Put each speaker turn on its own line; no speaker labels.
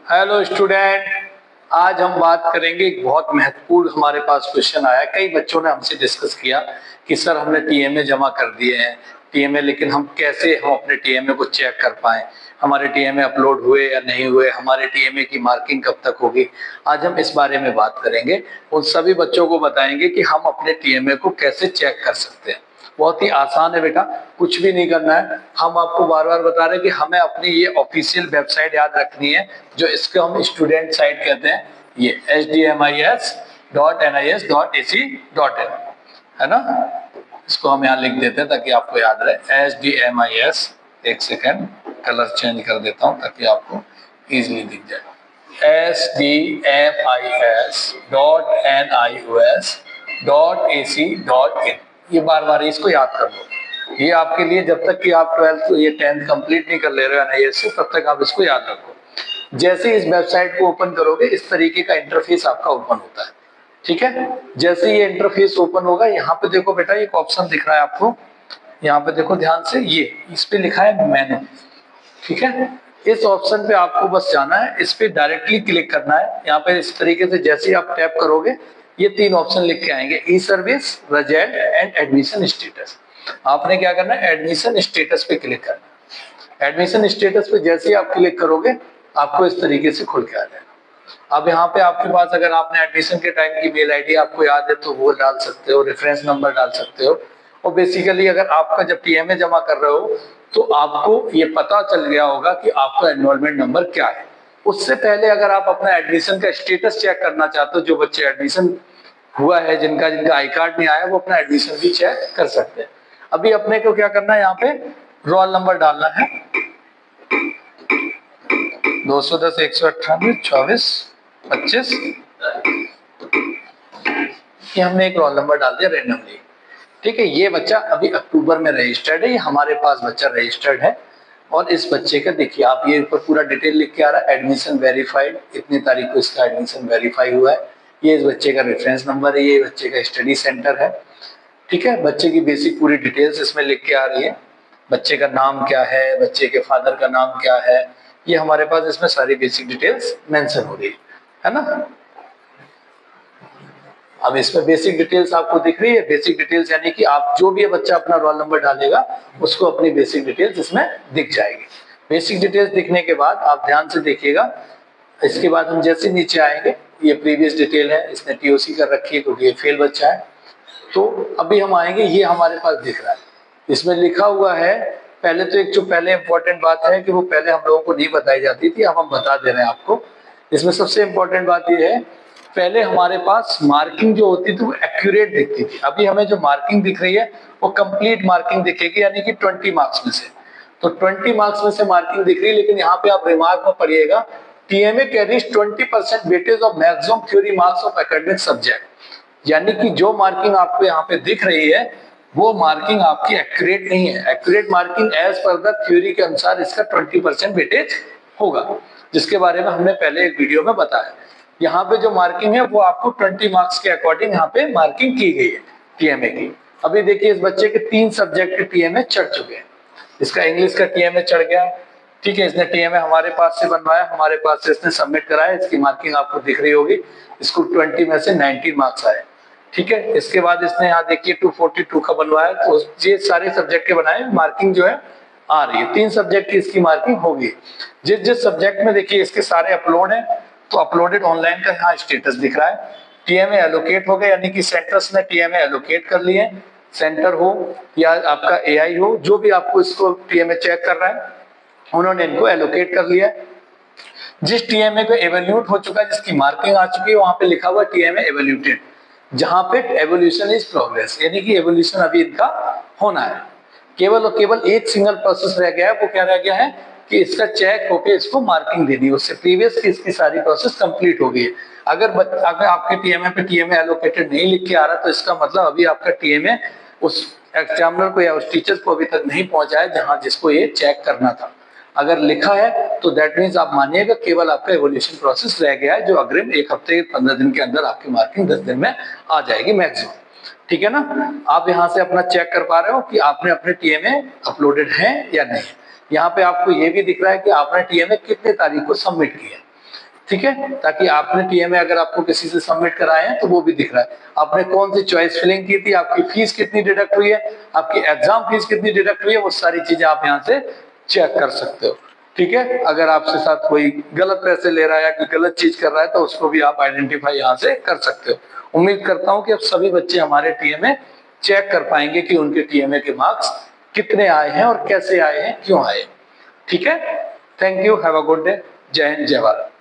Hello student, आज हम बात करेंगे। एक बहुत महत्वपूर्ण हमारे पास क्वेश्चन आया। कई बच्चों ने हमसे डिस्कस किया कि सर हमने टीएमए जमा कर दिए हैं टीएमए, लेकिन हम कैसे अपने टीएमए को चेक कर पाएं, हमारे टीएमए अपलोड हुए या नहीं हुए, हमारे टीएमए की मार्किंग कब तक होगी। आज हम इस बारे में बात करेंगे। उन सभी बच्चों को बताएंगे कि हम अपने टीएमए को कैसे चेक कर सकते हैं। बहुत ही आसान है बेटा, कुछ भी नहीं करना है। हम आपको बार बार बता रहे हैं कि हमें अपनी ये ऑफिशियल वेबसाइट याद रखनी है, जो इसको हम स्टूडेंट साइट कहते हैं, ये hdmis.nis.ac.in है ना। इसको हम यहाँ लिख देते हैं ताकि आपको याद रहे। HDMIS, एक सेकेंड कलर चेंज कर देता हूँ ताकि आपको इजीली दिख जाए। HDMIS.NIOS.AC.in, ये बार बार इसको याद कर लो। ये आपके लिए, जब तक कि आप 12th ये 10th कंप्लीट नहीं कर ले रहे हो NIS से, तब तक आप इसको याद रखो। जैसे इस वेबसाइट को ओपन करोगे, इस तरीके का इंटरफेस आपका ओपन होता है। ठीक है, जैसे ये इंटरफेस ओपन होगा, यहाँ पे देखो बेटा एक ऑप्शन दिख रहा है आपको, यहाँ पे देखो ध्यान से, ये इस पे लिखा है मेनू। ठीक है, इस ऑप्शन पे आपको बस जाना है, इस पे डायरेक्टली क्लिक करना है। यहाँ पे इस तरीके से जैसे ही आप टैप करोगे, ये तीन ऑप्शन लिख के आएंगे, e service, result and admission status. आपने क्या करना है, एडमिशन स्टेटस पे क्लिक करना है। एडमिशन स्टेटस पे जैसे ही आप क्लिक करोगे, आपको इस तरीके से खुल के आ जाएगा। अब यहाँ पे आपके पास, अगर आपने एडमिशन के टाइम की मेल आईडी आपको याद है तो वो डाल सकते हो, रेफरेंस नंबर डाल सकते हो। और बेसिकली अगर आपका जब टीएमए जमा कर रहे हो तो आपको ये पता चल गया होगा कि आपका एनरोलमेंट नंबर क्या है। उससे पहले अगर आप अपना एडमिशन का स्टेटस चेक करना चाहते हो, जो बच्चे एडमिशन हुआ है, जिनका आई कार्ड नहीं आया, वो अपना एडमिशन भी चेक कर सकते हैं। अभी अपने को क्या करना है, यहाँ पे रोल नंबर डालना है 210 198 24 25। ये हमने एक रोल नंबर डाल दिया रेंडमली। ठीक है, ये बच्चा अभी अक्टूबर में रजिस्टर्ड है, ये हमारे पास बच्चा रजिस्टर्ड है। और इस बच्चे का देखिए आप, ये ऊपर पूरा डिटेल लिख के आ रहा है, एडमिशन वेरीफाइड, इतनी तारीख को इसका एडमिशन वेरीफाई हुआ है। ये इस बच्चे का रेफरेंस नंबर है, ये बच्चे का स्टडी सेंटर है। ठीक है, बच्चे की बेसिक पूरी डिटेल्स इसमें लिख के आ रही है। बच्चे का नाम क्या है, बच्चे के फादर का नाम क्या है, ये हमारे पास इसमें सारी बेसिक डिटेल्स मेंशन हो रही है ना। अब इसमें बेसिक डिटेल्स आपको दिख रही है। बेसिक डिटेल्स यानी कि आप जो भी बच्चा अपना रोल नंबर डालेगा, उसको अपनी बेसिक डिटेल्स इसमें दिख जाएगी। बेसिक डिटेल्स दिखने के बाद आप ध्यान से देखिएगा, इसके बाद हम जैसे नीचे आएंगे, ये प्रीवियस डिटेल है, इसने टीओसी कर रखी है क्योंकि ये फेल बच्चा है। तो अभी हम आएंगे, ये हमारे पास दिख रहा है, इसमें लिखा हुआ है। पहले तो एक जो पहले इंपॉर्टेंट बात है कि वो पहले हम लोगों को नहीं बताई जाती थी, अब हम बता दे रहे हैं आपको। इसमें सबसे इंपॉर्टेंट बात ये है, पहले हमारे पास मार्किंग जो होती थी वो एक्यूरेट दिखती थी। अभी हमें जो मार्किंग दिख रही है वो कंप्लीट मार्किंग दिखेगी, यानी कि 20 मार्क्स में से। तो 20 मार्क्स में से मार्किंग दिख रही है, लेकिन यहाँ पे आप रिमार्क में पढ़िएगा, TMA carries 20% weightage of maximum theory marks of academic subject. यानी कि जो मार्किंग आपको यहाँ पे दिख रही है, वो मार्किंग आपकी एक्यूरेट नहीं है। Accurate marking as per the theory के अनुसार इसका 20% वेटेज होगा, जिसके बारे में हमने पहले एक वीडियो में बताया। यहाँ पे जो मार्किंग है वो आपको 20 मार्क्स के अकॉर्डिंग यहाँ पे मार्किंग की गई है टीएमए की। अभी देखिए इस बच्चे के 3 सब्जेक्ट के टीएमए चढ़ चुके हैं। इसका इंग्लिश का टीएमए चढ़ गया। ठीक है, इसने टीएमए हमारे पास से बनवाया, हमारे पास से इसने सबमिट कराया, इसकी मार्किंग आपको दिख रही होगी। इसको 20 में से 19 मार्क्स आए। ठीक है, इसके बाद इसने यहाँ देखिए 242 का बनवाया। तो ये सारे सब्जेक्ट के बनाए, मार्किंग जो है आ रही है। 3 सब्जेक्ट की इसकी मार्किंग होगी। जिस जिस सब्जेक्ट में देखिए इसके सारे अपलोड है, तो अपलोडेड ऑनलाइन का यहाँ स्टेटस दिख रहा है। टीएमए एलोकेट हो गया, यानी कि सेंटर्स ने टीएमए एलोकेट कर लिए। सेंटर हो या आपका एआई हो, जो भी आपको इसको टीएमए चेक कर रहा है, उन्होंने इनको एलोकेट कर लिया। जिस टीएमए को एवेल्यूट हो चुका है, जिसकी मार्किंग आ चुकी है, वहां पे लिखा हुआ टीएमए एवेल्यूटेड, जहां पे एवोल्यूशन इज प्रोग्रेस, यानी कि एवोल्यूशन अभी इनका होना है। केवल और केवल एक सिंगल प्रोसेस रह गया है, वो क्या रह गया है कि इसका चेक होके इसको मार्किंग देनी है। उससे प्रीवियस की इसकी सारी प्रोसेस कंप्लीट हो गई है। अगर आपके टीएमए पे टीएमए एलोकेटेड नहीं लिख के आ रहा, तो इसका मतलब अभी आपका टीएमए उस एग्जामिनर को या उस टीचर को अभी तक नहीं पहुंचा है जहां जिसको ये चेक करना था। अगर लिखा है तो दैट मीन्स आप मानिएगा केवल आपका एवोल्यूशन प्रोसेस रह गया है, जो अग्रिम 1 हफ्ते 15 दिन के अंदर आपकी मार्किंग 10 दिन में आ जाएगी मैक्सिमम। ठीक है ना, आप यहाँ से अपना चेक कर पा रहे हो कि आपने अपने टीएमए अपलोडेड है या नहीं। यहाँ पे आपको ये भी दिख रहा है कि आपने टीएमए कितने तारीख को सबमिट किया। ठीक है, ताकि आपने टीएमए अगर आपको किसी से सबमिट कराए हैं तो वो भी दिख रहा है, आपने कौन सी चॉइस फिलिंग की थी, आपकी फीस कितनी डिडक्ट हुई है, आपकी एग्जाम फीस कितनी डिडक्ट हुई है, वो सारी चीजें आप यहाँ से चेक कर सकते हो। ठीक है, अगर आपसे साथ कोई गलत पैसे ले रहा है या कोई गलत चीज कर रहा है तो उसको भी आप आइडेंटिफाई यहाँ से कर सकते हो। उम्मीद करता हूँ कि अब सभी बच्चे हमारे टीएमए चेक कर पाएंगे कि उनके टीएमए के मार्क्स कितने आए हैं और कैसे आए हैं, क्यों आए। ठीक है, thank you, have a good day, जय हिंद, जय भारत।